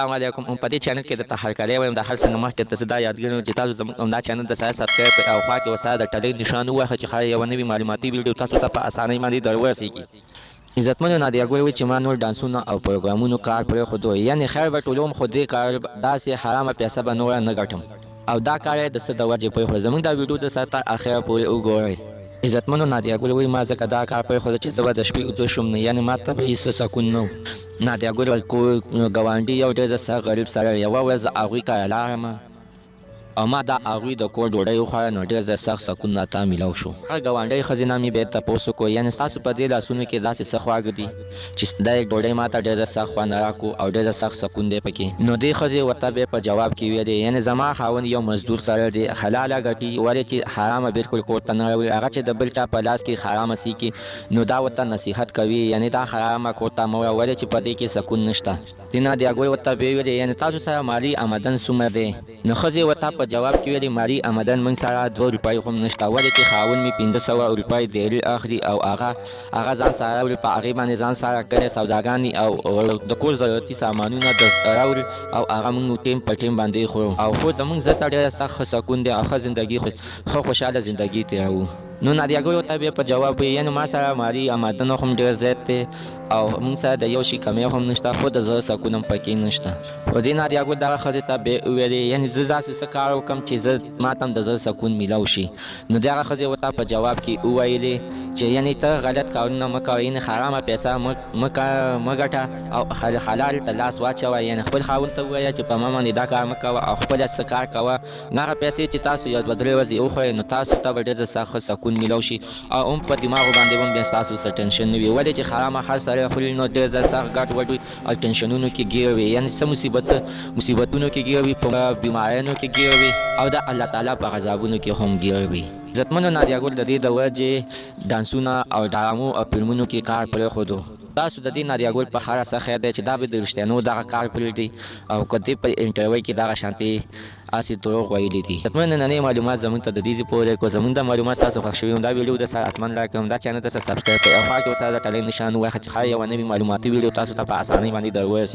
السلام علیکم په دې چینل کې د تحرکاري وایم د هر څه نه مخکې ته دا یادګارونه چې تاسو زموږ دا چینل د سره سبسکرایب کړئ او خوا کې ورسره د ټلۍ نشان ووهئ چې ښایي یوه نوې معلوماتي ویډیو تاسو ته په اسانۍ باندې در ورسیږي. عزتمنو نادیه وایي چې ما نور ډانسونه او پروګرامونو کار پرېښودو، یعنې خیر به ټولوم خو دې کار داسې حرامه پیسه به نوره نه ګټم او دا کار یې د څه د وجې پرېښود. زموږ دا ویډیو د سره تر اخره پورې وګورئ. عزتمنو نادیه وایي ما ځکه دا کار پرېښود چې زه به د شپې اوده شوم نه، یعنې ما ته به هېڅ سکون نه و. نادیه ویل کور ګاونډي یو ډېر څه غریب سړی، یوه ورځ زه هغوی کره لاړم او ما دا هغوی د کور ډوډۍ وخوړه، نو ډېر زیات سخت سکون راته میلاو شو. هغه ګاونډۍ ښځې نه مې بیا تپوس وکړو، یعنې ستاسو په دې لاسونو کې داسې څه خواږه دي چې دا ډوډۍ ما ته ډېر زیات سخت خوند راکړو او ډېر سخت سکون دی پکې. نو دې ښځې ورته بیا په جواب کې ویلې، یعنې زما خاوند یو مزدور سړی دی، حلاله ګټي، ولې چې حرامه بالکل کور ته نه راوړي، هغه چې د بل چا په لاس کې حرامه سیکي نو دا ورته نصیحت کوي، یعنې دا حرامه کور ته مه وړه، ولې چې په دې کې سکون نشته. دې نادیه ورته بیا ویلې، یعنې تاسو سره مالي آمدن څومره دی؟ نو ښځې ورته په جواب کې ویلې مالي آمدن موږ سره 2 روپۍ هم نشته، ولې چې خاوند مې 1500 روپۍ ډېرې اخلي او هغه ځان سره راوړي، په هغې باندې ځان سره کړې سوداګانې او د کور ضرورتي سامانونه راوړي او هغه موږ ټیم په ټیم باندې خورو او خو زموږ زه ته ډېره سخت ښه سکون دی او ښه زندګي ښه خوشحاله زندګي تېروو. نو نادیه ورته بیا په جواب ویې، یعنې ما سره مالي آمدن هم ډېر زیات دی او موږ سره د یو شي کمی هم نشته، خو د زړه سکون هم پکې نشته. خو دې نادیه دغه ښځې ته بیا وویلې، یعنې زه داسې څه کار وکړم چې زه ما ته هم د زړه سکون میلاو شي. نو دغه ښځې ورته په جواب کې وویلې چې یعنې ته غلط کارونه مه کوه، یعنې حرامه پیسه مه ګټه او حلال ته لاس واچوه، یعنې خپل خاوند ته ووایه چې په ما باندې دا کار مه کوه او خپله څه کار کوه، هغه پیسې چې تاسو یو 2-3 ورځې وخورئ نو تاسو ته به ډېر سخت سکون میلاو شي او هم په دماغو باندې هم بیا ستاسو څه ټینشن نه وي، ولې چې حرامه هر سړی خوري نو ډېر زیات سخت ګډ وډ وي او ټینشنونو کې ګیر وي، یعنې څه مصیبتونو کې ګیر وي، په بیماریانو کې ګیر وي او د الله تعالی په عذابونو کې هم ګیر وي. عزتمنو نادیه د دې د وجې ډانسونه او ډرامو او فلمونو کې کار پرېښودو. تاسو د دې نادیه په هره څه خیر دی چې دا به د رښتینو دغه کار پرېږدي او که دې په انټرویو کې دغه شانتې هسې دروغ ویلي دي. عزتمنو نننۍ معلومات زموږ ته د دې ځای پورې کړو. زموږ د معلومات تاسو خوښ شوي دا ویډیو د سره حتما لایک کړئ، دا چینل ته سبسکرایب کړئ او خوا کې ورسره د ټلۍ نشان ووهئ چې ښایي یوه نوې معلوماتي ویډیو تاسو ته په اسانۍ باندې در ورسي.